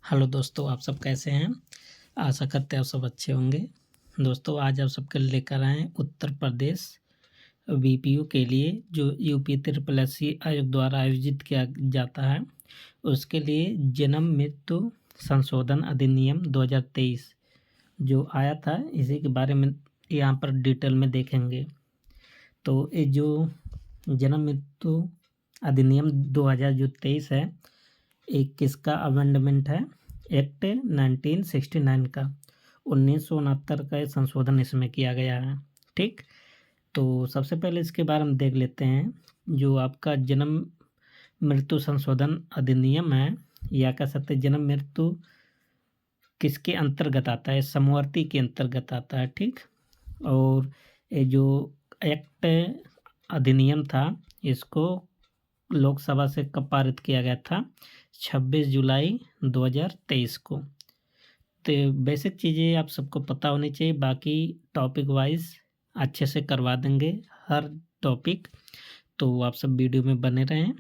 Hello दोस्तों, आप सब कैसे हैं? आशा करते हैं आप सब अच्छे होंगे। दोस्तों, आज आप सबके लिए लेकर आए हैं उत्तर प्रदेश बीपीओ के लिए जो यूपी ट्रिपल एससी आयोग द्वारा आयोजित किया जाता है, उसके लिए जन्म मृत्यु संशोधन अधिनियम 2023 जो आया था, इसी के बारे में यहाँ पर डिटेल में देखेंगे। तो ये जो जन्म मृत्यु अधिनियम 2023 है, एक किसका अमेंडमेंट है? एक्ट 1969 का 1969 का ये संशोधन इसमें किया गया है। ठीक, तो सबसे पहले इसके बारे में देख लेते हैं। जो आपका जन्म मृत्यु संशोधन अधिनियम है, या कह सकते हैं जन्म मृत्यु किसके अंतर्गत आता है? समवर्ती के अंतर्गत आता है। ठीक, और ये जो एक्ट अधिनियम था, इसको लोकसभा से कब पारित किया गया था? 26 जुलाई 2023 को। तो बेसिक चीज़ें आप सबको पता होनी चाहिए, बाकी टॉपिक वाइज अच्छे से करवा देंगे हर टॉपिक, तो आप सब वीडियो में बने रहें।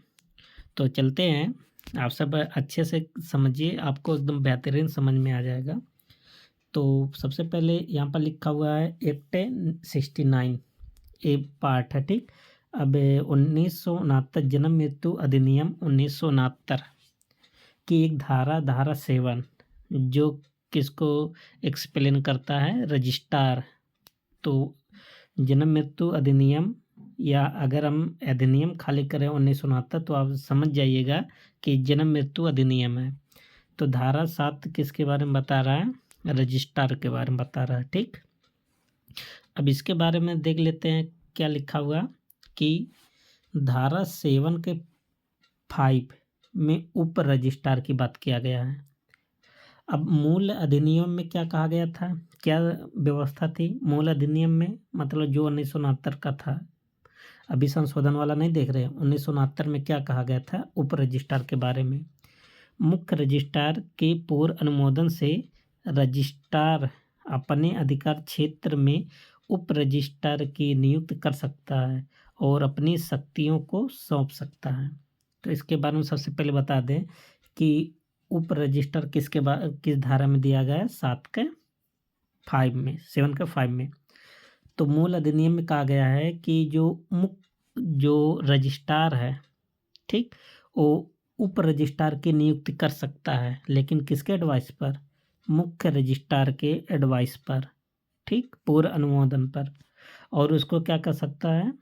तो चलते हैं, आप सब अच्छे से समझिए, आपको एकदम बेहतरीन समझ में आ जाएगा। तो सबसे पहले यहाँ पर लिखा हुआ है एक्ट 69 ए पार्ट है। ठीक, अब 1969 जन्म मृत्यु अधिनियम 1969 की एक धारा 7 जो किसको एक्सप्लेन करता है? रजिस्ट्रार। तो जन्म मृत्यु अधिनियम, या अगर हम अधिनियम खाली करें 1969, तो आप समझ जाइएगा कि जन्म मृत्यु अधिनियम है। तो धारा 7 किसके बारे में बता रहा है? रजिस्ट्रार के बारे में बता रहा है। ठीक, अब इसके बारे में देख लेते हैं क्या लिखा हुआ कि धारा 7 के 5 में उप रजिस्ट्रार की बात किया गया है। अब मूल अधिनियम में क्या कहा गया था, क्या व्यवस्था थी मूल अधिनियम में? मतलब जो 1969 का था, अभी संशोधन वाला नहीं देख रहे। 1969 में क्या कहा गया था उप रजिस्ट्रार के बारे में? मुख्य रजिस्ट्रार के पूर्व अनुमोदन से रजिस्ट्रार अपने अधिकार क्षेत्र में उप रजिस्ट्रार की नियुक्त कर सकता है और अपनी शक्तियों को सौंप सकता है। तो इसके बारे में सबसे पहले बता दें कि उप रजिस्ट्रार किस धारा में दिया गया है? 7 के 5 में, 7 के 5 में। तो मूल अधिनियम में कहा गया है कि जो रजिस्ट्रार है, ठीक, वो उप रजिस्ट्रार की नियुक्ति कर सकता है, लेकिन किसके एडवाइस पर? मुख्य रजिस्ट्रार के एडवाइस पर। ठीक, पूर्व अनुमोदन पर। और उसको क्या कर सकता है?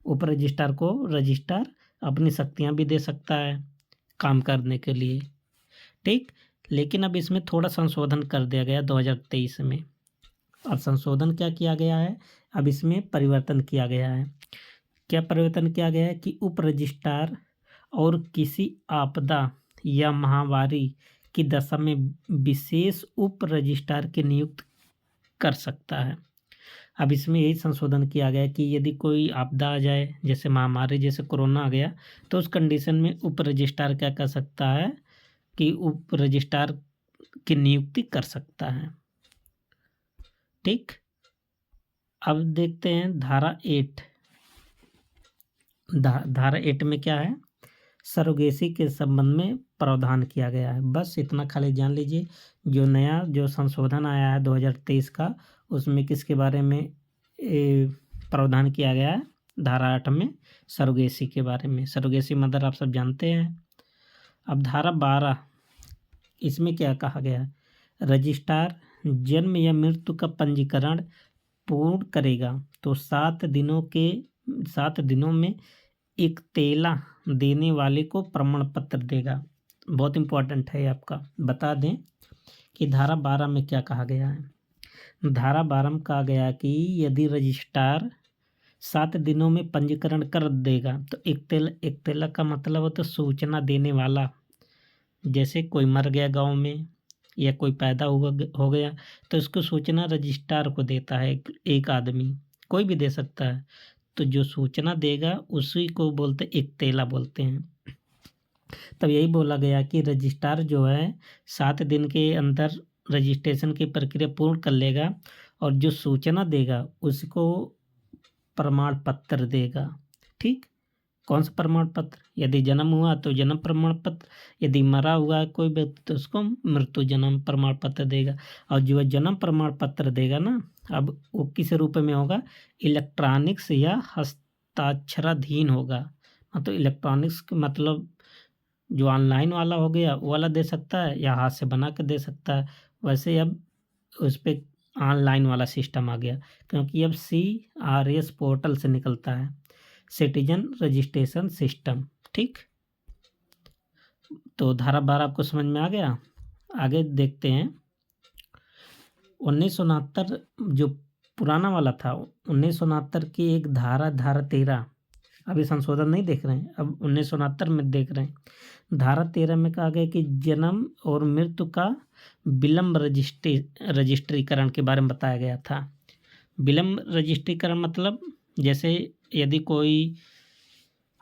उप रजिस्ट्रार को रजिस्ट्रार अपनी शक्तियां भी दे सकता है काम करने के लिए। ठीक, लेकिन अब इसमें थोड़ा संशोधन कर दिया गया 2023 में। अब संशोधन क्या किया गया है? अब इसमें परिवर्तन किया गया है। क्या परिवर्तन किया गया है कि उप रजिस्ट्रार और किसी आपदा या महामारी की दशा में विशेष उप रजिस्ट्रार की नियुक्त कर सकता है। अब इसमें यही संशोधन किया गया कि यदि कोई आपदा आ जाए, जैसे महामारी, जैसे कोरोना आ गया, तो उस कंडीशन में उप रजिस्ट्रार क्या कर सकता है कि उप रजिस्ट्रार की नियुक्ति कर सकता है। ठीक, अब देखते हैं धारा 8। धारा 8 में क्या है? सरोगेसी के संबंध में प्रावधान किया गया है। बस इतना खाली जान लीजिए। जो संशोधन आया है 2023 का, उसमें किसके बारे में प्रावधान किया गया है? धारा 8 में सरोगेसी के बारे में। सरोगेसी मदर आप सब जानते हैं। अब धारा 12, इसमें क्या कहा गया है? रजिस्ट्रार जन्म या मृत्यु का पंजीकरण पूर्ण करेगा तो 7 दिनों में एक तेला देने वाले को प्रमाण पत्र देगा। बहुत इंपॉर्टेंट है आपका। बता दें कि धारा 12 में क्या कहा गया है। धारा 12 में कहा गया कि यदि रजिस्ट्रार 7 दिनों में पंजीकरण कर देगा, तो एक तेला का मतलब होता है सूचना देने वाला। जैसे कोई मर गया गांव में या कोई पैदा हो गया, तो उसको सूचना रजिस्ट्रार को देता है। एक आदमी, कोई भी दे सकता है। तो जो सूचना देगा उसी को बोलते एक तेला बोलते हैं। तब यही बोला गया कि रजिस्ट्रार जो है 7 दिन के अंदर रजिस्ट्रेशन की प्रक्रिया पूर्ण कर लेगा और जो सूचना देगा उसको प्रमाण पत्र देगा। ठीक, कौन सा प्रमाण पत्र? यदि जन्म हुआ तो जन्म प्रमाण पत्र, यदि मरा हुआ है कोई व्यक्ति तो उसको मृत्यु जन्म प्रमाण पत्र देगा। और जो जन्म प्रमाण पत्र देगा ना, अब वो किस रूप में होगा? इलेक्ट्रॉनिक्स या हस्ताक्षराधीन होगा। मतलब इलेक्ट्रॉनिक्स मतलब जो ऑनलाइन वाला हो गया वो वाला दे सकता है, या हाथ से बना कर दे सकता है। वैसे अब उस पर ऑनलाइन वाला सिस्टम आ गया, क्योंकि अब CRS पोर्टल से निकलता है, सिटीजन रजिस्ट्रेशन सिस्टम। ठीक, तो धारा 12 आपको समझ में आ गया। आगे देखते हैं 1969 जो पुराना वाला था, 1969 की एक धारा 13, अभी संशोधन नहीं देख रहे हैं, अब 1969 में देख रहे हैं। धारा 13 में कहा गया कि जन्म और मृत्यु का विलम्ब रजिस्ट्रीकरण के बारे में बताया गया था। विलम्ब रजिस्ट्रीकरण मतलब जैसे यदि कोई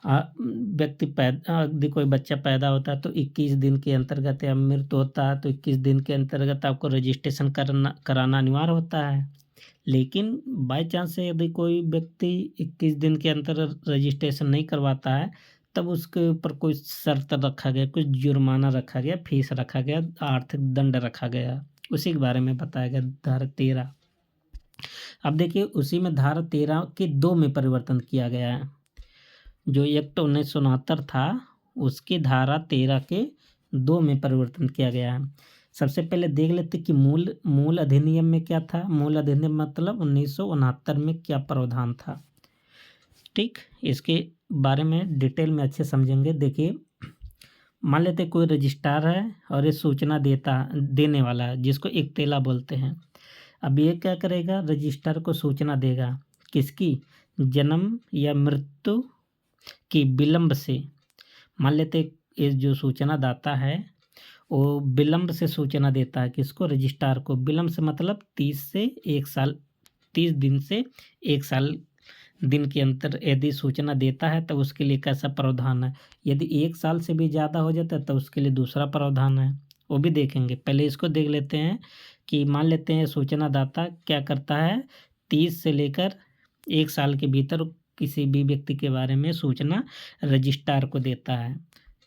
यदि कोई बच्चा पैदा होता है तो 21 दिन के अंतर्गत, या मृत्यु होता है तो 21 दिन के अंतर्गत आपको रजिस्ट्रेशन कराना अनिवार्य होता है। लेकिन बाय चांस से यदि कोई व्यक्ति 21 दिन के अंतर रजिस्ट्रेशन नहीं करवाता है, तब उसके ऊपर कोई शर्त रखा गया, कुछ जुर्माना रखा गया, फीस रखा गया, आर्थिक दंड रखा गया। उसी के बारे में बताया गया धारा 13। अब देखिए उसी में धारा 13 के 2 में परिवर्तन किया गया है। जो एक्ट 1969 था उसकी धारा 13 के 2 में परिवर्तन किया गया है। सबसे पहले देख लेते कि मूल अधिनियम में क्या था। मूल अधिनियम मतलब 1969 में क्या प्रावधान था। ठीक, इसके बारे में डिटेल में अच्छे समझेंगे। देखिए, मान लेते कोई रजिस्ट्रार है और ये सूचना देने वाला है, जिसको एक तेला बोलते हैं। अब ये क्या करेगा? रजिस्ट्रार को सूचना देगा, किसकी? जन्म या मृत्यु की विलम्ब से। मान लेते ये जो सूचना दाता है वो विलम्ब से सूचना देता है, किसको? रजिस्ट्रार को। विलम्ब से मतलब 30 दिन से 1 साल दिन के अंतर यदि सूचना देता है तो उसके लिए कैसा प्रावधान है। यदि 1 साल से भी ज़्यादा हो जाता है तो उसके लिए दूसरा प्रावधान है, वो भी देखेंगे। पहले इसको देख लेते हैं कि मान लेते हैं सूचना दाता क्या करता है, 30 से लेकर 1 साल के भीतर किसी भी व्यक्ति के बारे में सूचना रजिस्ट्रार को देता है।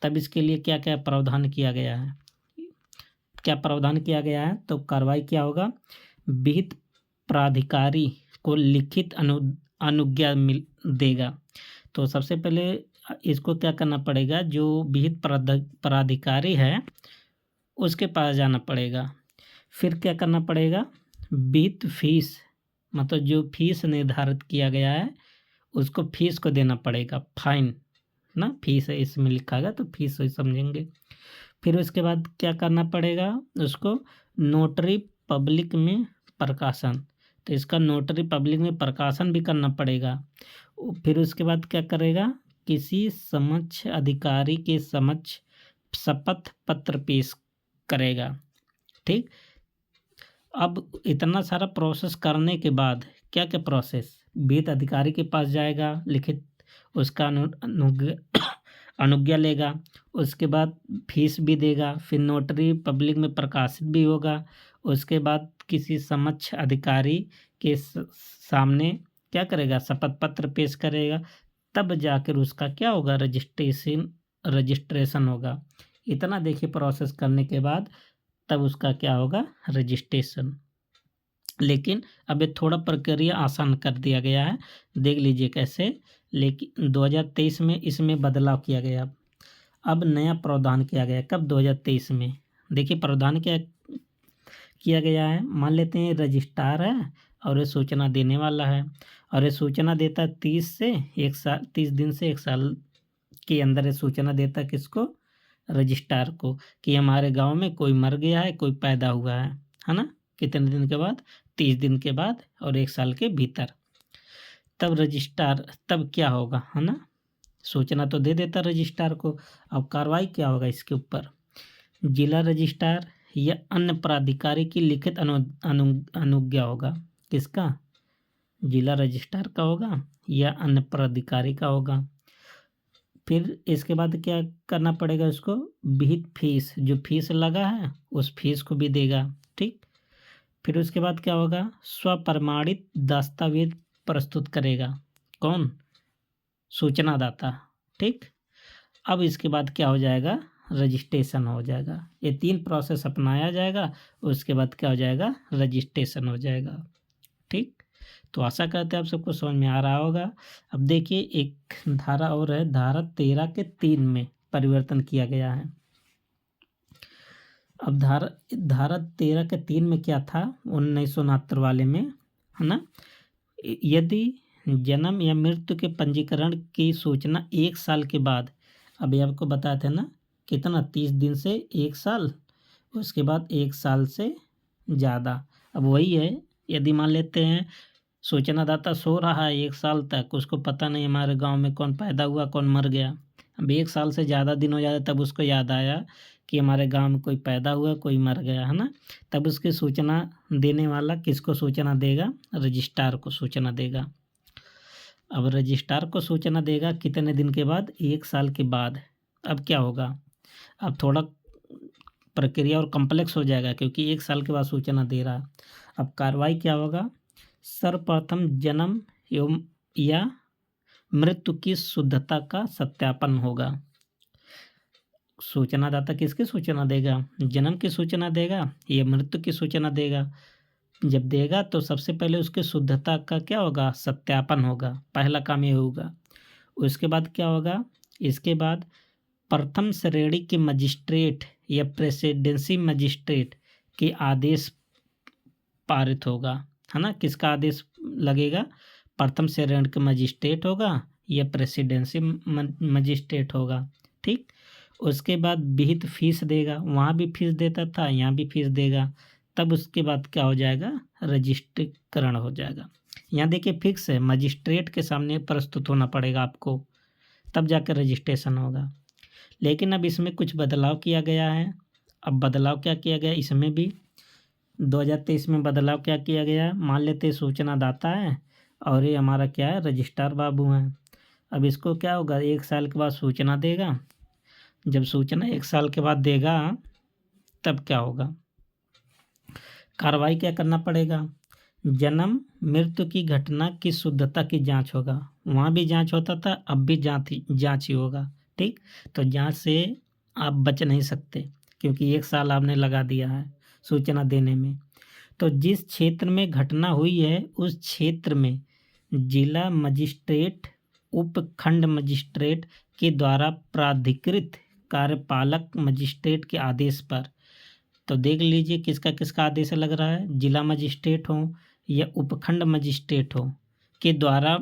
तब इसके लिए क्या क्या प्रावधान किया गया है? क्या प्रावधान किया गया है? तो कार्रवाई क्या होगा? विहित प्राधिकारी को लिखित अनुज्ञा देगा। तो सबसे पहले इसको क्या करना पड़ेगा? जो विहित प्राधिकारी है उसके पास जाना पड़ेगा। फिर क्या करना पड़ेगा? विहित फीस, मतलब जो फीस निर्धारित किया गया है उसको फीस को देना पड़ेगा। फाइन ना, फीस है इसमें लिखा गया तो फीस ही समझेंगे। फिर उसके बाद क्या करना पड़ेगा? उसको नोटरी पब्लिक में प्रकाशन, तो इसका नोटरी पब्लिक में प्रकाशन भी करना पड़ेगा। फिर उसके बाद क्या करेगा? किसी समक्ष अधिकारी के समक्ष शपथ पत्र पेश करेगा। ठीक, अब इतना सारा प्रोसेस करने के बाद क्या क्या प्रोसेस? विहित अधिकारी के पास जाएगा, लिखित उसका अनुज्ञा लेगा, उसके बाद फीस भी देगा, फिर नोटरी पब्लिक में प्रकाशित भी होगा। उसके बाद किसी समक्ष अधिकारी के सामने क्या करेगा? शपथ पत्र पेश करेगा। तब जाकर उसका क्या होगा? रजिस्ट्रेशन होगा। इतना देखिए प्रोसेस करने के बाद तब उसका क्या होगा? रजिस्ट्रेशन। लेकिन अब ये थोड़ा प्रक्रिया आसान कर दिया गया है, देख लीजिए कैसे। लेकिन 2023 में इसमें बदलाव किया गया। अब नया प्रावधान किया गया। कब? 2023 में। देखिए प्रावधान क्या किया गया है। मान लेते हैं रजिस्ट्रार है और ये सूचना देने वाला है, और ये सूचना देता है 30 दिन से 1 साल के अंदर ये सूचना देता है किसको? रजिस्ट्रार को, कि हमारे गांव में कोई मर गया है, कोई पैदा हुआ है ना? कितने दिन के बाद? 30 दिन के बाद और 1 साल के भीतर। तब रजिस्ट्रार, तब क्या होगा, है ना? सूचना तो दे देता रजिस्ट्रार को। अब कार्रवाई क्या होगा इसके ऊपर? जिला रजिस्ट्रार या अन्य प्राधिकारी की लिखित अनुज्ञा होगा। किसका? जिला रजिस्ट्रार का होगा या अन्य प्राधिकारी का होगा। फिर इसके बाद क्या करना पड़ेगा? उसको विहित फीस, जो फीस लगा है उस फीस को भी देगा। ठीक, फिर उसके बाद क्या होगा? स्वप्रमाणित दस्तावेज प्रस्तुत करेगा। कौन? सूचना दाता। ठीक। अब इसके बाद क्या हो जाएगा, रजिस्ट्रेशन हो जाएगा। ये 3 प्रोसेस अपनाया जाएगा, उसके बाद क्या हो जाएगा, रजिस्ट्रेशन हो जाएगा। ठीक। तो आशा करते हैं आप सबको समझ में आ रहा होगा। अब देखिए एक धारा और है, धारा 13 के 3 में परिवर्तन किया गया है। अब धारा 13 के 3 में क्या था, 1969 वाले में, है ना, यदि जन्म या मृत्यु के पंजीकरण की सूचना 1 साल के बाद, अभी आपको बताया था ना कितना, 30 दिन से 1 साल, उसके बाद 1 साल से ज़्यादा। अब वही है, यदि मान लेते हैं सूचनादाता सो रहा है 1 साल तक, उसको पता नहीं हमारे गांव में कौन पैदा हुआ कौन मर गया। अब 1 साल से ज़्यादा दिन हो जाता तब उसको याद आया कि हमारे गांव में कोई पैदा हुआ कोई मर गया, है ना। तब उसकी सूचना देने वाला किसको सूचना देगा, रजिस्ट्रार को सूचना देगा। अब रजिस्ट्रार को सूचना देगा कितने दिन के बाद, 1 साल के बाद। अब क्या होगा, अब थोड़ा प्रक्रिया और कम्प्लेक्स हो जाएगा क्योंकि 1 साल के बाद सूचना दे रहा। अब कार्रवाई क्या होगा, सर्वप्रथम जन्म एवं या मृत्यु की शुद्धता का सत्यापन होगा। सूचनादाता किसकी सूचना देगा, जन्म की सूचना देगा या मृत्यु की सूचना देगा। जब देगा तो सबसे पहले उसकी शुद्धता का क्या होगा, सत्यापन होगा, पहला काम ये होगा। उसके बाद क्या होगा, इसके बाद प्रथम श्रेणी के मजिस्ट्रेट या प्रेसिडेंसी मजिस्ट्रेट के आदेश पारित होगा, है ना। किसका आदेश लगेगा, प्रथम श्रेणी के मजिस्ट्रेट होगा या प्रेसिडेंसी मजिस्ट्रेट होगा। ठीक। उसके बाद विहित फीस देगा, वहाँ भी फीस देता था यहाँ भी फीस देगा। तब उसके बाद क्या हो जाएगा, रजिस्ट्रीकरण हो जाएगा। यहाँ देखिए फिक्स है, मजिस्ट्रेट के सामने प्रस्तुत होना पड़ेगा आपको, तब जाकर रजिस्ट्रेशन होगा। लेकिन अब इसमें कुछ बदलाव किया गया है। अब बदलाव क्या किया गया, इसमें भी 2023 में बदलाव क्या किया गया, मान लेते सूचनादाता है और ये हमारा क्या है, रजिस्ट्रार बाबू हैं। अब इसको क्या होगा, 1 साल के बाद सूचना देगा। जब सूचना 1 साल के बाद देगा तब क्या होगा, कार्रवाई क्या करना पड़ेगा, जन्म मृत्यु की घटना की शुद्धता की जांच होगा। वहाँ भी जांच होता था, अब भी जांच ही होगा। ठीक। तो जांच से आप बच नहीं सकते क्योंकि 1 साल आपने लगा दिया है सूचना देने में। तो जिस क्षेत्र में घटना हुई है उस क्षेत्र में जिला मजिस्ट्रेट उपखंड मजिस्ट्रेट के द्वारा प्राधिकृत कार्यपालक मजिस्ट्रेट के आदेश पर, तो देख लीजिए किसका किसका आदेश लग रहा है, जिला मजिस्ट्रेट हो या उपखंड मजिस्ट्रेट हो के द्वारा,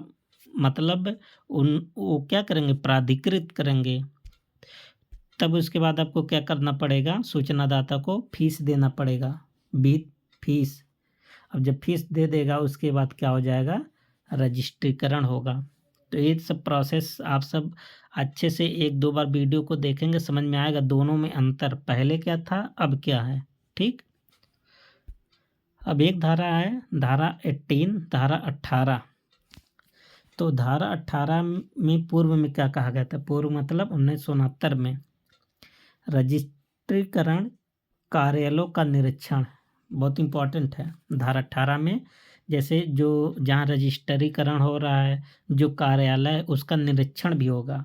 मतलब वो क्या करेंगे, प्राधिकृत करेंगे। तब उसके बाद आपको क्या करना पड़ेगा, सूचनादाता को फीस देना पड़ेगा, विहित फीस। अब जब फीस दे देगा उसके बाद क्या हो जाएगा, रजिस्ट्रीकरण होगा। तो ये सब प्रोसेस आप सब अच्छे से 1-2 बार वीडियो को देखेंगे, समझ में आएगा दोनों में अंतर, पहले क्या था अब क्या है। ठीक। अब एक धारा है, धारा 18, धारा 18। तो धारा 18 में पूर्व में क्या कहा गया था, पूर्व मतलब 1969 में रजिस्ट्रीकरण कार्यालयों का निरीक्षण, बहुत इंपॉर्टेंट है। धारा 18 में जैसे जो जहाँ रजिस्ट्रीकरण हो रहा है जो कार्यालय है उसका निरीक्षण भी होगा,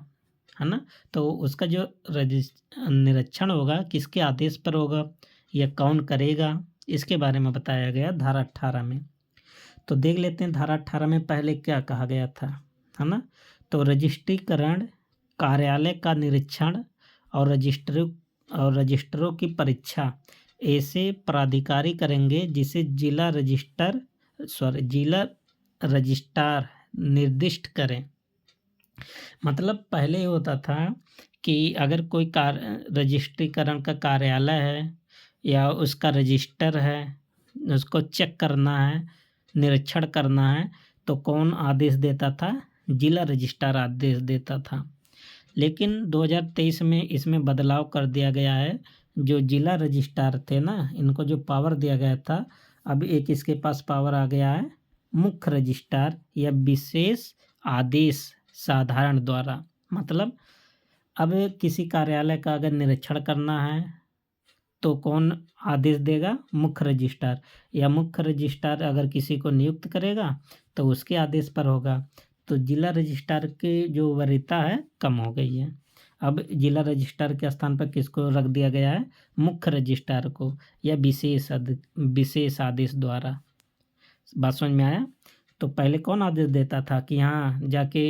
है ना। तो उसका जो निरीक्षण होगा किसके आदेश पर होगा या कौन करेगा, इसके बारे में बताया गया धारा 18 में। तो देख लेते हैं धारा 18 में पहले क्या कहा गया था, है ना। तो रजिस्ट्रीकरण कार्यालय का निरीक्षण और रजिस्टरों की परीक्षा ऐसे प्राधिकारी करेंगे जिसे जिला रजिस्ट्रार निर्दिष्ट करें। मतलब पहले ये होता था कि अगर कोई रजिस्ट्रीकरण का कार्यालय है या उसका रजिस्टर है, उसको चेक करना है, निरीक्षण करना है, तो कौन आदेश देता था, जिला रजिस्ट्रार आदेश देता था। लेकिन 2023 में इसमें बदलाव कर दिया गया है। जो जिला रजिस्ट्रार थे ना, इनको जो पावर दिया गया था, अब एक इसके पास पावर आ गया है मुख्य रजिस्ट्रार या विशेष आदेश साधारण द्वारा। मतलब अब किसी कार्यालय का अगर निरीक्षण करना है तो कौन आदेश देगा, मुख्य रजिस्ट्रार, या मुख्य रजिस्ट्रार अगर किसी को नियुक्त करेगा तो उसके आदेश पर होगा। तो जिला रजिस्ट्रार की जो वरीयता है कम हो गई है। अब जिला रजिस्ट्रार के स्थान पर किसको रख दिया गया है? मुख्य रजिस्ट्रार को, या विशेष आदेश द्वारा। बात समझ में आया? तो पहले कौन आदेश देता था कि हाँ जाके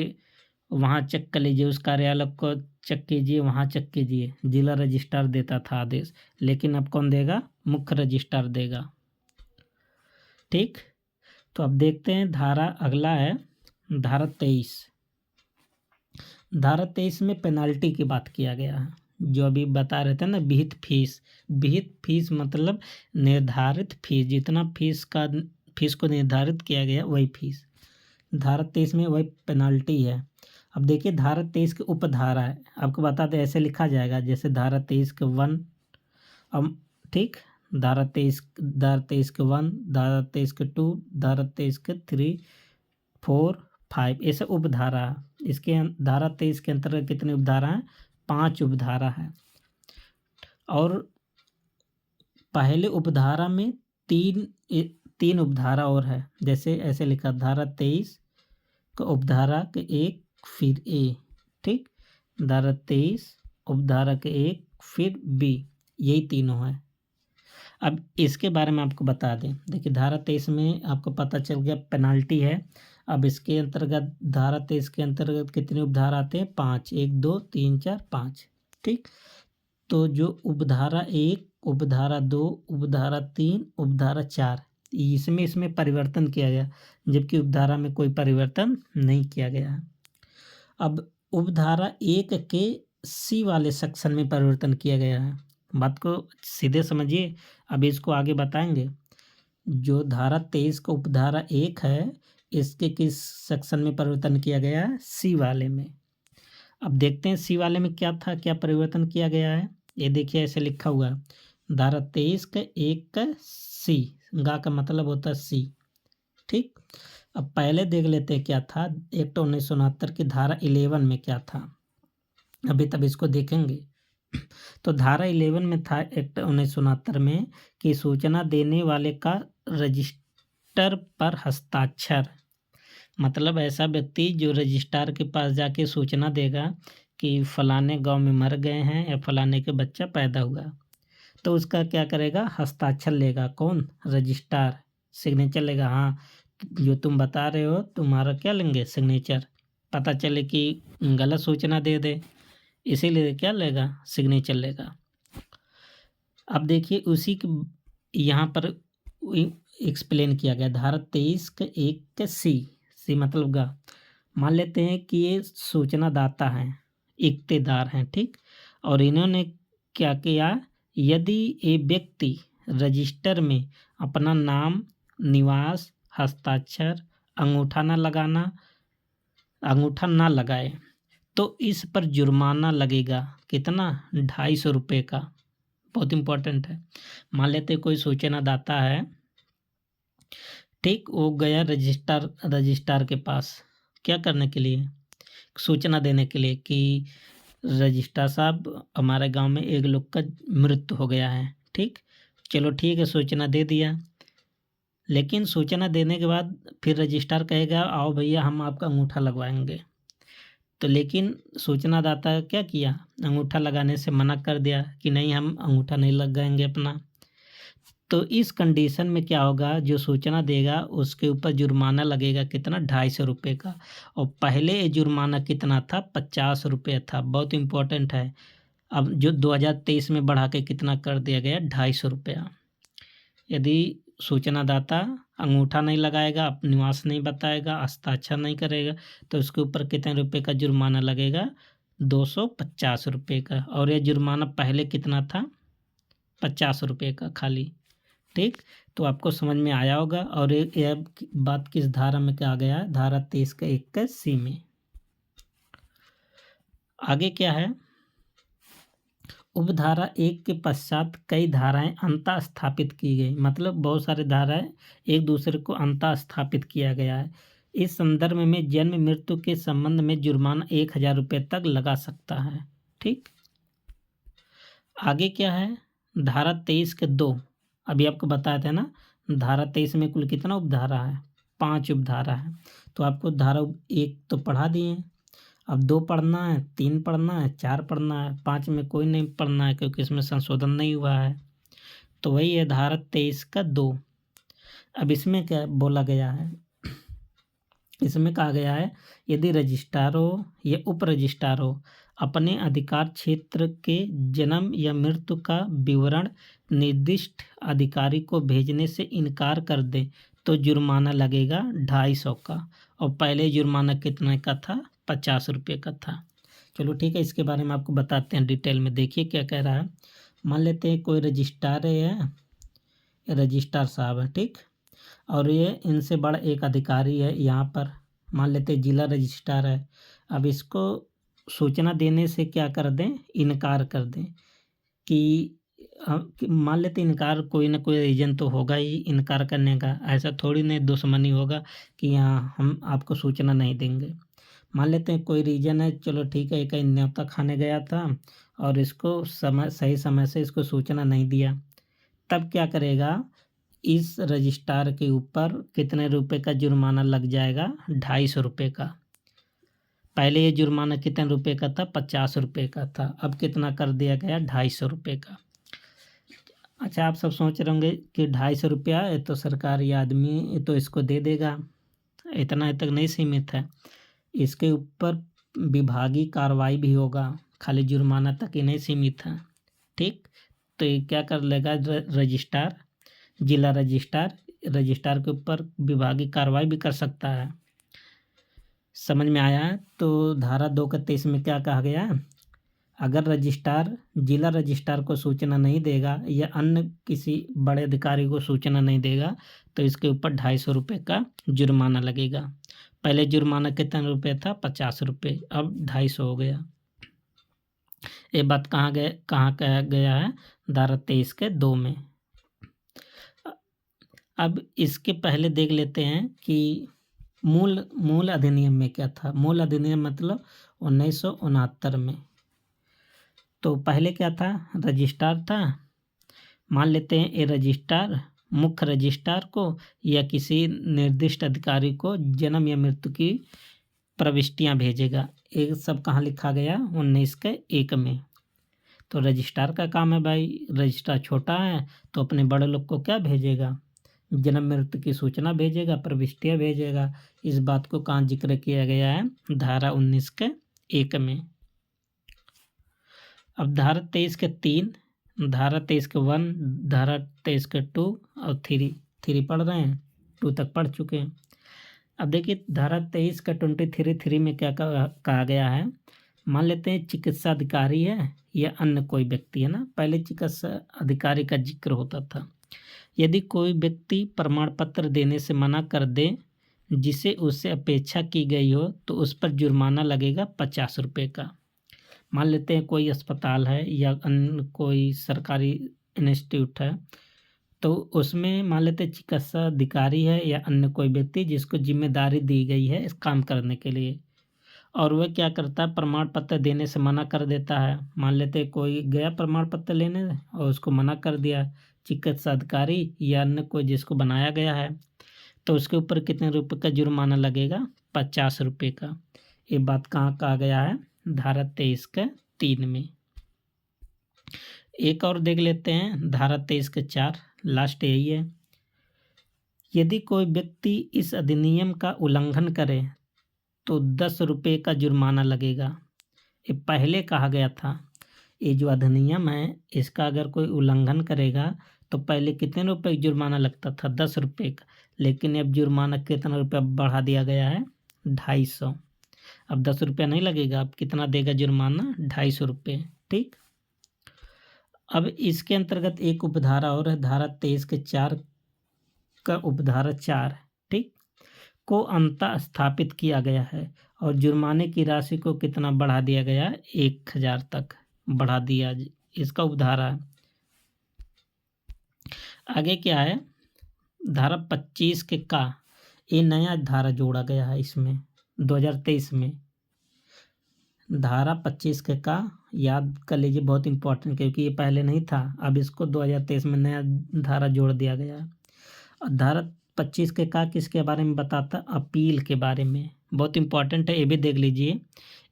वहाँ चेक कर लीजिए, उस कार्यालय को चेक कीजिए, वहाँ चेक कीजिए, जिला रजिस्ट्रार देता था आदेश। लेकिन अब कौन देगा? मुख्य रजिस्ट्रार देगा। ठीक, तो अब देखते हैं धारा, अगला है धारा 23। धारा 23 में पेनाल्टी की बात किया गया है, जो अभी बता रहे थे ना, विहित फीस। विहित फीस मतलब निर्धारित फीस, जितना फीस को निर्धारित किया गया वही फीस। धारा 23 में वही पेनाल्टी है। अब देखिए धारा 23 की उपधारा है, आपको बता दें ऐसे लिखा जाएगा जैसे धारा 23 के 1। अब ठीक, धारा 23 के 1, धारा 23 के 2, धारा 23 के 3, 4, 5, ऐसे उपधारा। इसके धारा 23 के अंतर्गत कितनी उपधारा हैं? 5 उपधारा है। और पहले उपधारा में तीन उपधारा और है, जैसे ऐसे लिखा, धारा 23 का उपधारा के 1 फिर ए। ठीक, धारा 23 उपधारा के 1 फिर बी, यही तीनों है। अब इसके बारे में आपको बता दें, देखिए धारा 23 में आपको पता चल गया पेनाल्टी है। अब इसके अंतर्गत धारा 23 के अंतर्गत कितने उपधारा आते हैं? 5, 1, 2, 3, 4, 5। ठीक, तो जो उपधारा 1, उपधारा 2, उपधारा 3, उपधारा 4, इसमें परिवर्तन किया गया, जबकि उपधारा में कोई परिवर्तन नहीं किया गया है। अब उपधारा 1 के सी वाले सेक्शन में परिवर्तन किया गया है। बात को सीधे समझिए, अब इसको आगे बताएंगे। जो धारा 23 का उपधारा 1 है, इसके किस सेक्शन में परिवर्तन किया गया है? सी वाले में। अब देखते हैं सी वाले में क्या था, क्या परिवर्तन किया गया है। ये देखिए ऐसे लिखा हुआ है, धारा 23 का 1 का सी, गा का मतलब होता है सी। ठीक, अब पहले देख लेते हैं क्या था एक्ट 1969 की धारा 11 में क्या था। अभी तब इसको देखेंगे। तो धारा 11 में था एक्ट 1969 में कि सूचना देने वाले का रजिस्टर पर हस्ताक्षर, मतलब ऐसा व्यक्ति जो रजिस्ट्रार के पास जाके सूचना देगा कि फलाने गांव में मर गए हैं या फलाने के बच्चा पैदा हुआ, तो उसका क्या करेगा? हस्ताक्षर लेगा। कौन? रजिस्ट्रार। सिग्नेचर लेगा। हाँ, जो तुम बता रहे हो तुम्हारा क्या लेंगे? सिग्नेचर। पता चले कि गलत सूचना दे दे, इसीलिए क्या लेगा? सिग्नेचर लेगा। अब देखिए उसी के यहाँ पर एक्सप्लेन किया गया, धारा 23 का 1 का सी मतलब गा। मान लेते हैं कि ये सूचना दाता हैं, इक्तेदार हैं। ठीक, और इन्होंने क्या किया? यदि ये व्यक्ति रजिस्टर में अपना नाम, निवास, हस्ताक्षर, अंगूठा ना लगाए तो इस पर जुर्माना लगेगा। कितना? 250 रुपये का। बहुत इम्पोर्टेंट है। मान लेते कोई सूचना दाता है, ठीक, वो गया रजिस्ट्रार के पास क्या करने के लिए? सूचना देने के लिए कि रजिस्ट्रार साहब हमारे गांव में एक लोग का मृत्यु हो गया है। ठीक, चलो ठीक है, सूचना दे दिया। लेकिन सूचना देने के बाद फिर रजिस्ट्रार कहेगा आओ भैया हम आपका अंगूठा लगवाएंगे। तो लेकिन सूचना दाता क्या किया? अंगूठा लगाने से मना कर दिया कि नहीं, हम अंगूठा नहीं लगाएंगे अपना। तो इस कंडीशन में क्या होगा? जो सूचना देगा उसके ऊपर जुर्माना लगेगा। कितना? 250 रुपये का। और पहले ये जुर्माना कितना था? 50 रुपये था। बहुत इम्पोर्टेंट है। अब जो 2023 में बढ़ा के कितना कर दिया गया? 250 रुपया। यदि सूचना दाता अंगूठा नहीं लगाएगा, निवास नहीं बताएगा, हस्ताक्षर नहीं करेगा, तो उसके ऊपर कितने रुपए का जुर्माना लगेगा? 250 रुपये का। और यह जुर्माना पहले कितना था? 50 रुपये का खाली। ठीक, तो आपको समझ में आया होगा। और यह बात किस धारा में कहा गया है? धारा 23 का 1 का सी में। आगे क्या है? उपधारा 1 के पश्चात कई धाराएं अंतः स्थापित की गई, मतलब बहुत सारे धाराएं एक दूसरे को अंतः स्थापित किया गया है। इस संदर्भ में जन्म मृत्यु के संबंध में जुर्माना 1000 रुपये तक लगा सकता है। ठीक, आगे क्या है? धारा 23 के 2, अभी आपको बताया था ना, धारा 23 में कुल कितना उपधारा है? 5 उपधारा है। तो आपको धारा 1 तो पढ़ा दिए, अब 2 पढ़ना है, 3 पढ़ना है, 4 पढ़ना है, 5 में कोई नहीं पढ़ना है क्योंकि इसमें संशोधन नहीं हुआ है। तो वही है धारा 23 का 2। अब इसमें क्या बोला गया है, इसमें कहा गया है यदि रजिस्ट्रार हो या उप रजिस्ट्रार हो अपने अधिकार क्षेत्र के जन्म या मृत्यु का विवरण निर्दिष्ट अधिकारी को भेजने से इनकार कर दे तो जुर्माना लगेगा 250 का। और पहले जुर्माना कितने का था, 50 रुपये का था। चलो ठीक है, इसके बारे में आपको बताते हैं डिटेल में। देखिए क्या कह रहा है। मान लेते हैं कोई रजिस्ट्रार है, रजिस्ट्रार साहब है, ठीक, और ये इनसे बड़ा एक अधिकारी है यहाँ पर, मान लेते हैं जिला रजिस्ट्रार है। अब इसको सूचना देने से क्या कर दें, इनकार कर दें कि मान लेते इनकार, कोई ना कोई रीजन तो होगा ही इनकार करने का। ऐसा थोड़ी नहीं दुश्मनी होगा कि यहाँ हम आपको सूचना नहीं देंगे। मान लेते हैं कोई रीजन है, चलो ठीक है, एक न्योता खाने गया था और इसको सही समय से इसको सूचना नहीं दिया, तब क्या करेगा, इस रजिस्ट्रार के ऊपर कितने रुपए का जुर्माना लग जाएगा, 250 रुपये का। पहले ये जुर्माना कितने रुपए का था, 50 रुपये का था, अब कितना कर दिया गया, 250 रुपये का। अच्छा, आप सब सोच रहे होंगे कि 250 रुपया है तो सरकारी आदमी तो इसको दे देगा, इतना तक नहीं सीमित है, इसके ऊपर विभागीय कार्रवाई भी होगा, खाली जुर्माना तक ही नहीं सीमित है, ठीक। तो ये क्या कर लेगा, रजिस्ट्रार, जिला रजिस्ट्रार के ऊपर विभागीय कार्रवाई भी कर सकता है। समझ में आया है। तो धारा 2 का 23 में क्या कहा गया है, अगर रजिस्ट्रार जिला रजिस्ट्रार को सूचना नहीं देगा या अन्य किसी बड़े अधिकारी को सूचना नहीं देगा तो इसके ऊपर 250 रुपये का जुर्माना लगेगा। पहले जुर्माना कितने रुपये था, 50 रुपये, अब 250 हो गया। ये बात कहाँ कहा गया है, धारा 23 के 2 में। अब इसके पहले देख लेते हैं कि मूल अधिनियम में क्या था। मूल अधिनियम मतलब 1969 में। तो पहले क्या था, रजिस्ट्रार था। मान लेते हैं ये रजिस्ट्रार मुख्य रजिस्ट्रार को या किसी निर्दिष्ट अधिकारी को जन्म या मृत्यु की प्रविष्टियां भेजेगा। ये सब कहाँ लिखा गया, 19 के 1 में। तो रजिस्ट्रार का काम है भाई, रजिस्ट्रार छोटा है तो अपने बड़े लोग को क्या भेजेगा, जन्म मृत्यु की सूचना भेजेगा, प्रविष्टियां भेजेगा। इस बात को कहाँ जिक्र किया गया है, धारा 19 के 1 में। अब धारा 23 के 3, धारा 23 के 1, धारा 23 के 2 और 3 पढ़ रहे हैं, 2 तक पढ़ चुके हैं। अब देखिए धारा 23 का 23 में क्या कहा गया है। मान लेते हैं चिकित्सा अधिकारी है या अन्य कोई व्यक्ति है ना, पहले चिकित्सा अधिकारी का जिक्र होता था। यदि कोई व्यक्ति प्रमाण पत्र देने से मना कर दे जिसे उससे अपेक्षा की गई हो तो उस पर जुर्माना लगेगा 50 रुपये का। मान लेते हैं कोई अस्पताल है या अन्य कोई सरकारी इंस्टीट्यूट है, तो उसमें मान लेते हैं चिकित्सा अधिकारी है या अन्य कोई व्यक्ति जिसको जिम्मेदारी दी गई है इस काम करने के लिए, और वह क्या करता है, प्रमाण पत्र देने से मना कर देता है। मान लेते हैं कोई गया प्रमाण पत्र लेने और उसको मना कर दिया चिकित्सा अधिकारी या अन्य कोई जिसको बनाया गया है, तो उसके ऊपर कितने रुपए का जुर्माना लगेगा, 50 रुपये का। ये बात कहाँ कहा गया है, धारा 23 के 3 में। एक और देख लेते हैं, धारा 23 के 4, लास्ट यही है। यदि कोई व्यक्ति इस अधिनियम का उल्लंघन करे तो 10 रुपये का जुर्माना लगेगा। ये पहले कहा गया था, ये जो अधिनियम है इसका अगर कोई उल्लंघन करेगा तो पहले कितने रुपए जुर्माना लगता था, 10 रुपये का, लेकिन अब जुर्माना कितना रुपया बढ़ा दिया गया है, 250। अब 10 रुपया नहीं लगेगा, अब कितना देगा जुर्माना, 250 रुपये, ठीक। अब इसके अंतर्गत एक उपधारा और है, धारा 23 के 4 का उपधारा 4, ठीक, को अंतः स्थापित किया गया है और जुर्माने की राशि को कितना बढ़ा दिया गया है, 1000 तक बढ़ा दिया, इसका उपधारा है। आगे क्या है, धारा 25 के का, ये नया धारा जोड़ा गया है इसमें 2023 में। धारा 25 के का याद कर लीजिए, बहुत इंपॉर्टेंट, क्योंकि ये पहले नहीं था, अब इसको 2023 में नया धारा जोड़ दिया गया है। और धारा 25 के का किसके बारे में बताता, अपील के बारे में। बहुत इंपॉर्टेंट है, ये भी देख लीजिए।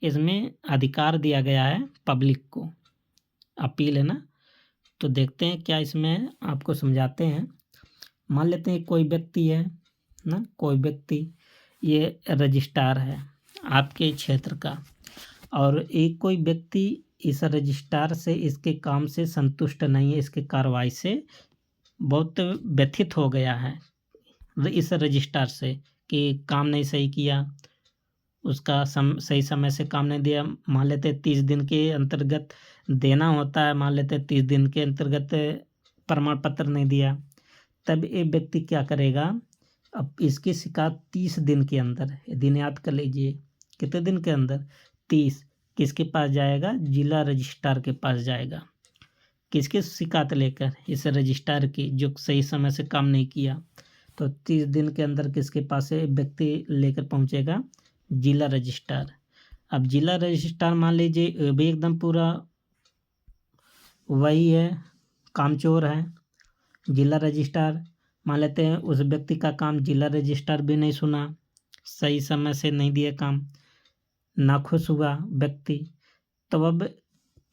इसमें अधिकार दिया गया है पब्लिक को, अपील है ना। तो देखते हैं क्या इसमें है, आपको समझाते हैं। मान लेते हैं कोई व्यक्ति है ना, कोई व्यक्ति ये रजिस्ट्रार है आपके क्षेत्र का, और एक कोई व्यक्ति इस रजिस्ट्रार से, इसके काम से संतुष्ट नहीं है, इसके कार्रवाई से बहुत व्यथित हो गया है इस रजिस्ट्रार से कि काम नहीं सही किया, उसका सही समय से काम नहीं दिया। मान लेते 30 दिन के अंतर्गत देना होता है, मान लेते 30 दिन के अंतर्गत प्रमाण पत्र नहीं दिया, तब ये व्यक्ति क्या करेगा, अब इसकी शिकायत 30 दिन के अंदर, दिन याद कर लीजिए कितने दिन के अंदर, 30, किसके पास जाएगा, जिला रजिस्ट्रार के पास जाएगा। किसकी शिकायत लेकर, इस रजिस्ट्रार की जो सही समय से काम नहीं किया। तो 30 दिन के अंदर किसके पास है, व्यक्ति लेकर पहुंचेगा, जिला रजिस्ट्रार। अब जिला रजिस्ट्रार मान लीजिए ये भी एकदम पूरा वही है, कामचोर है। जिला रजिस्ट्रार मान लेते हैं उस व्यक्ति का काम जिला रजिस्ट्रार भी नहीं सुना, सही समय से नहीं दिया काम, नाखुश हुआ व्यक्ति। तो अब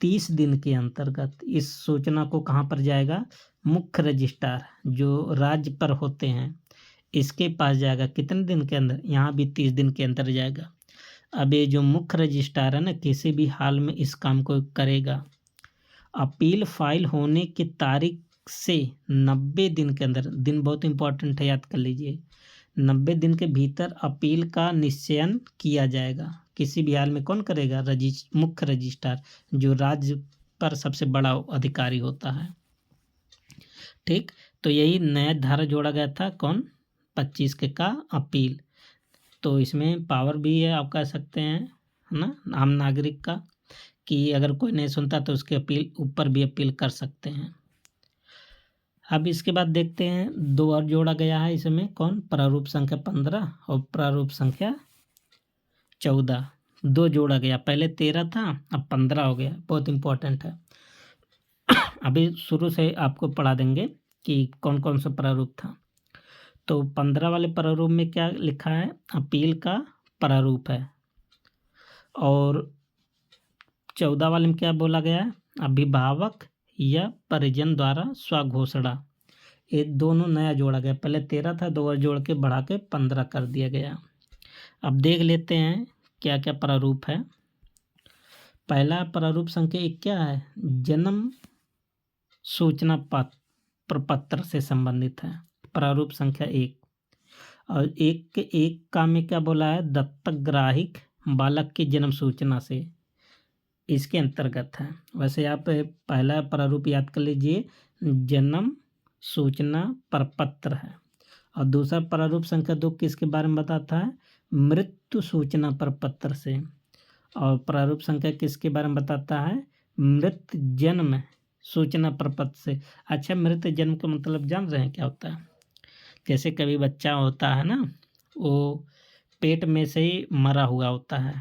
30 दिन के अंतर्गत इस सूचना को कहाँ पर जाएगा, मुख्य रजिस्ट्रार जो राज्य पर होते हैं इसके पास जाएगा। कितने दिन के अंदर, यहाँ भी 30 दिन के अंदर जाएगा। अब ये जो मुख्य रजिस्ट्रार है ना, किसी भी हाल में इस काम को करेगा। अपील फाइल होने की तारीख से 90 दिन के अंदर, दिन बहुत इंपॉर्टेंट है, याद कर लीजिए, 90 दिन के भीतर अपील का निश्चयन किया जाएगा। किसी भी हाल में कौन करेगा, मुख्य रजिस्ट्रार जो राज्य पर सबसे बड़ा अधिकारी होता है। ठीक, तो यही नया धारा जोड़ा गया था, कौन, 25 के का अपील। तो इसमें पावर भी है, आप कह सकते हैं, है ना, आम नागरिक का, कि अगर कोई नहीं सुनता तो उसके अपील ऊपर भी अपील कर सकते हैं। अब इसके बाद देखते हैं 2 और जोड़ा गया है इसमें, कौन, प्रारूप संख्या 15 और प्रारूप संख्या 14, 2 जोड़ा गया। पहले 13 था, अब 15 हो गया। बहुत इंपॉर्टेंट है, अभी शुरू से आपको पढ़ा देंगे कि कौन कौन सा प्रारूप था। तो 15 वाले प्रारूप में क्या लिखा है, अपील का प्रारूप है। और 14 वाले में क्या बोला गया है, अभिभावक या परिजन द्वारा स्वघोषणा। ये दोनों नया जोड़ा गया, पहले 13 था, 2 और जोड़ के बढ़ा के 15 कर दिया गया। अब देख लेते हैं क्या क्या प्रारूप है। पहला प्रारूप संख्या 1 क्या है, जन्म सूचना प्रपत्र से संबंधित है, प्रारूप संख्या 1। और एक का में क्या बोला है, दत्तक ग्राहिक बालक की जन्म सूचना से, इसके अंतर्गत है। वैसे आप पहला प्रारूप याद कर लीजिए, जन्म सूचना प्रपत्र है। और दूसरा प्रारूप संख्या 2 किसके बारे में बताता है, मृत्यु सूचना प्रपत्र से। और प्रारूप संख्या किसके बारे में बताता है, मृत जन्म सूचना प्रपत्र से। अच्छा, मृत जन्म का मतलब जान रहे हैं क्या होता है, जैसे कभी बच्चा होता है ना, वो पेट में से ही मरा हुआ होता है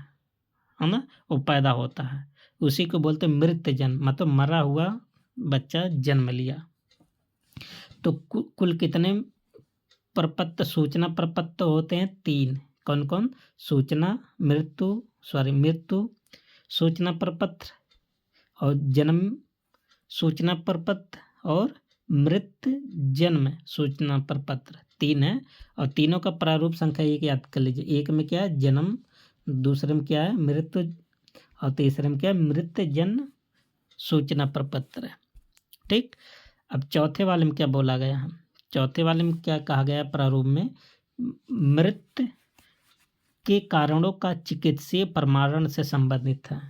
ना, वो पैदा होता है, उसी को बोलते हैं मृत जन्म, मतलब मरा हुआ बच्चा जन्म लिया। तो कुल कितने प्रपत्र, सूचना प्रपत्र होते हैं, 3। कौन कौन, मृत्यु सूचना प्रपत्र, और जन्म सूचना प्रपत्र, और मृत जन्म सूचना प्रपत्र, 3 है। और तीनों का प्रारूप संख्या 1 याद कर लीजिए। 1 में क्या है, जन्म, दूसरे में क्या है, मृत्यु, और तीसरे में क्या है, मृत जन्म सूचना प्रपत्र है। ठीक, अब चौथे वाले में क्या बोला गया है, चौथे वाले में क्या कहा गया प्रारूप में, मृत्यु के कारणों का चिकित्सीय प्रमाणन से संबंधित है।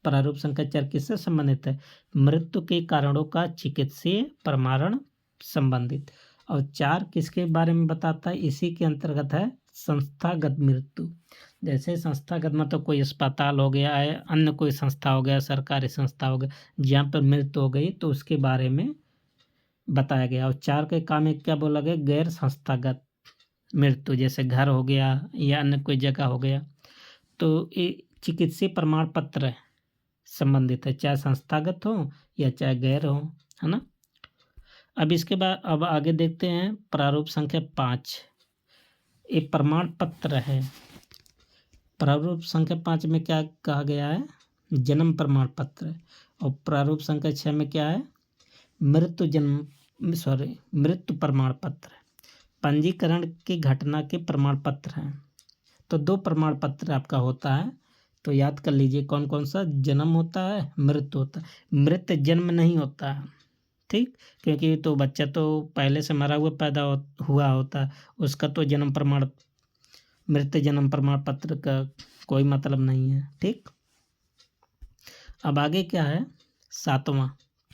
प्रारूप संख्या 4 किससे संबंधित है, मृत्यु के कारणों का चिकित्सीय प्रमाणन संबंधित। और 4 किसके बारे में बताता है, इसी के अंतर्गत है संस्थागत मृत्यु। जैसे संस्थागत मतलब कोई अस्पताल हो गया है, अन्य कोई संस्था हो गया, सरकारी संस्था हो गया, जहाँ पर मृत्यु हो गई तो उसके बारे में बताया गया। और 4 के काम में क्या बोला गया, गैर संस्थागत मृत्यु, जैसे घर हो गया या अन्य कोई जगह हो गया, तो ये चिकित्सीय प्रमाण पत्र संबंधित है, चाहे संस्थागत हो या चाहे गैर हो, है ना। अब इसके बाद अब आगे देखते हैं प्रारूप संख्या 5। ये प्रमाण पत्र है। प्रारूप संख्या 5 में क्या कहा गया है? जन्म प्रमाण पत्र। और प्रारूप संख्या 6 में क्या है? मृत्यु प्रमाण पत्र। पंजीकरण की घटना के प्रमाण पत्र हैं। तो 2 प्रमाण पत्र आपका होता है, तो याद कर लीजिए कौन कौन सा। जन्म होता है, मृत्यु होता है। मृत जन्म नहीं होता है, ठीक, क्योंकि तो बच्चा तो पहले से मरा हुआ पैदा हुआ होता है, उसका तो मृत जन्म प्रमाण पत्र का कोई मतलब नहीं है, ठीक। अब आगे क्या है? 7वां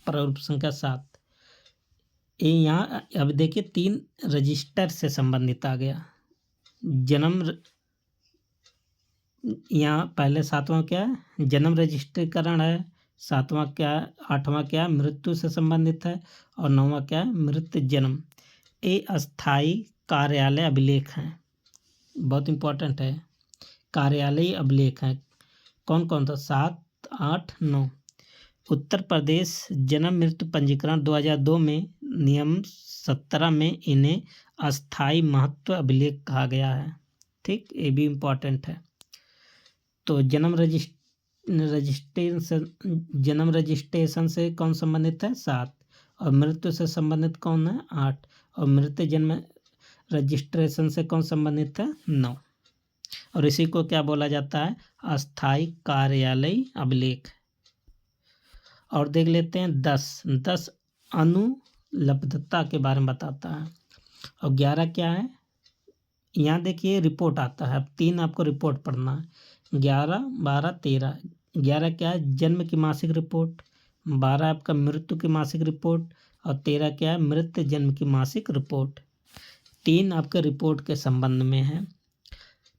प्रारूप संख्या 7। ये यहाँ अब देखिए 3 रजिस्टर से संबंधित आ गया। जन्म, यहाँ पहले 7वां क्या है? जन्म रजिस्ट्रीकरण है। 7वां क्या है? 8वां क्या है? मृत्यु से संबंधित है। और 9वां क्या है? मृत जन्म। ये अस्थाई कार्यालय अभिलेख हैं, बहुत इंपॉर्टेंट है। कार्यालयीय अभिलेख हैं। कौन कौन था? 7, 8, 9। उत्तर प्रदेश जन्म मृत्यु पंजीकरण 2002 में नियम 17 में इन्हें अस्थाई महत्व अभिलेख कहा गया है, ठीक। ये भी इम्पोर्टेंट है। तो जन्म रजिस्ट्रेशन से कौन संबंधित है? 7। और मृत्यु से संबंधित कौन है? 8। और मृत जन्म रजिस्ट्रेशन से कौन संबंधित है? 9। और इसी को क्या बोला जाता है? अस्थाई कार्यालय अभिलेख। और देख लेते हैं 10 अनुलब्धता के बारे में बताता है। और 11 क्या है? यहाँ देखिए रिपोर्ट आता है। अब 3 आपको रिपोर्ट पढ़ना है। 11, 12, 13। 11 क्या है? जन्म की मासिक रिपोर्ट। 12 आपका मृत्यु की मासिक रिपोर्ट। और 13 क्या है? मृत जन्म की मासिक रिपोर्ट। 3 आपके रिपोर्ट के संबंध में है।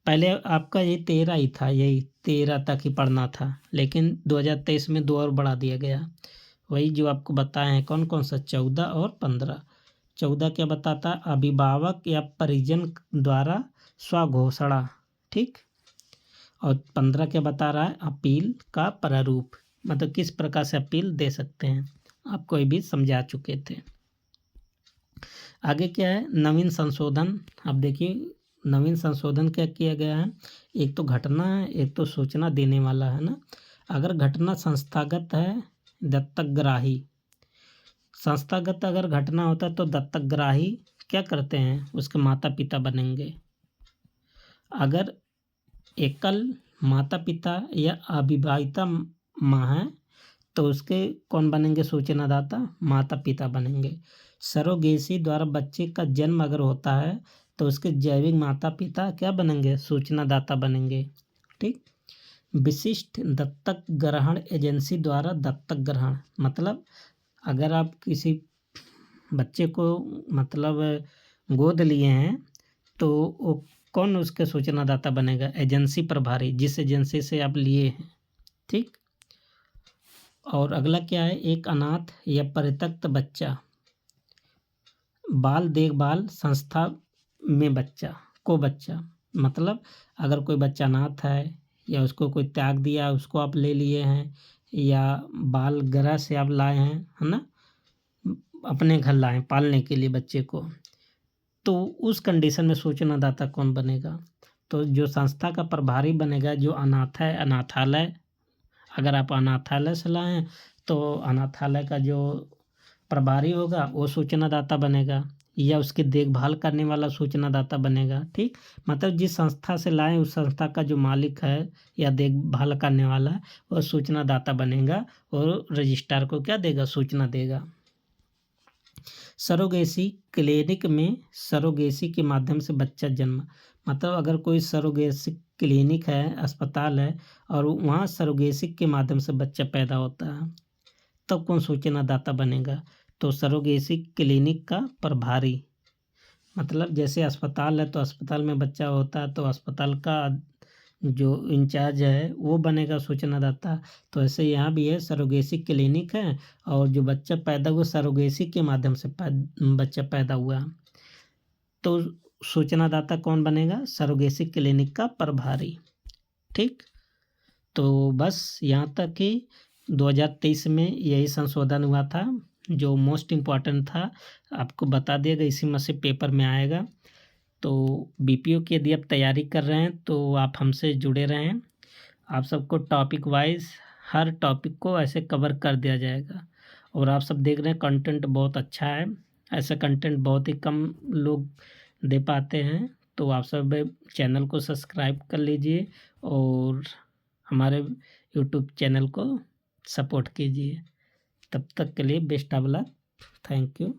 पहले आपका ये 13 ही था, यही 13 तक ही पढ़ना था, लेकिन 2023 में 2 और बढ़ा दिया गया। वही जो आपको बताए हैं कौन कौन सा, 14 और 15। 14 क्या बताता है? अभिभावक या परिजन द्वारा स्वघोषणा, ठीक। और 15 क्या बता रहा है? अपील का प्रारूप, मतलब किस प्रकार से अपील दे सकते हैं, आपको ये भी समझा चुके थे। आगे क्या है? नवीन संशोधन। अब देखिए नवीन संशोधन क्या किया गया है? एक तो घटना है, एक तो सूचना देने वाला है ना। अगर घटना संस्थागत है, दत्तकग्राही। संस्थागत अगर घटना होता है तो दत्तकग्राही क्या करते हैं? उसके माता पिता बनेंगे। अगर एकल माता पिता या अविवाहिता माँ है तो उसके कौन बनेंगे? सूचनादाता माता पिता बनेंगे। सरोगेसी द्वारा बच्चे का जन्म अगर होता है तो उसके जैविक माता पिता क्या बनेंगे? सूचनादाता बनेंगे, ठीक। विशिष्ट दत्तक ग्रहण एजेंसी द्वारा दत्तक ग्रहण, मतलब अगर आप किसी बच्चे को मतलब गोद लिए हैं तो वो कौन उसके सूचनादाता बनेगा? एजेंसी प्रभारी, जिस एजेंसी से आप लिए हैं, ठीक। और अगला क्या है? एक अनाथ या परित्यक्त बच्चा बाल देखभाल संस्था में बच्चा, मतलब अगर कोई बच्चा अनाथ है या उसको कोई त्याग दिया, उसको आप ले लिए हैं, या बाल गृह से आप लाए हैं, है ना, अपने घर लाए पालने के लिए बच्चे को, तो उस कंडीशन में सूचनादाता कौन बनेगा? तो जो संस्था का प्रभारी बनेगा, जो अनाथ है, अनाथालय, अगर आप अनाथालय से लाए हैं तो अनाथालय का जो प्रभारी होगा वो सूचनादाता बनेगा, या उसकी देखभाल करने वाला सूचनादाता बनेगा, ठीक। मतलब जिस संस्था से लाए उस संस्था का जो मालिक है या देखभाल करने वाला है वो सूचनादाता बनेगा और रजिस्ट्रार को क्या देगा? सूचना देगा। सरोगेसी क्लिनिक में सरोगेसी के माध्यम से बच्चा जन्म, मतलब अगर कोई सरोगेसी क्लिनिक है, अस्पताल है, और वहाँ सरोगेसी के माध्यम से बच्चा पैदा होता है, तब कौन सूचनादाता बनेगा? तो सरोगेसी क्लिनिक का प्रभारी, मतलब जैसे अस्पताल है तो अस्पताल में बच्चा होता है तो अस्पताल का जो इंचार्ज है वो बनेगा सूचनादाता। तो ऐसे यहाँ भी है, सरोगेसी क्लिनिक है और जो बच्चा पैदा हुआ सरोगेसी के माध्यम से बच्चा पैदा हुआ, तो सूचनादाता कौन बनेगा? सरोगेसी क्लिनिक का प्रभारी, ठीक। तो बस यहाँ तक कि 2023 में यही संशोधन हुआ था, जो मोस्ट इम्पॉर्टेंट था आपको बता दिया गया, इसी में से पेपर में आएगा। तो बीपीओ की यदि आप तैयारी कर रहे हैं तो आप हमसे जुड़े रहें। आप सबको टॉपिक वाइज हर टॉपिक को ऐसे कवर कर दिया जाएगा। और आप सब देख रहे हैं कंटेंट बहुत अच्छा है, ऐसा कंटेंट बहुत ही कम लोग दे पाते हैं। तो आप सब चैनल को सब्सक्राइब कर लीजिए और हमारे यूट्यूब चैनल को सपोर्ट कीजिए। तब तक के लिए best of luck. Thank you.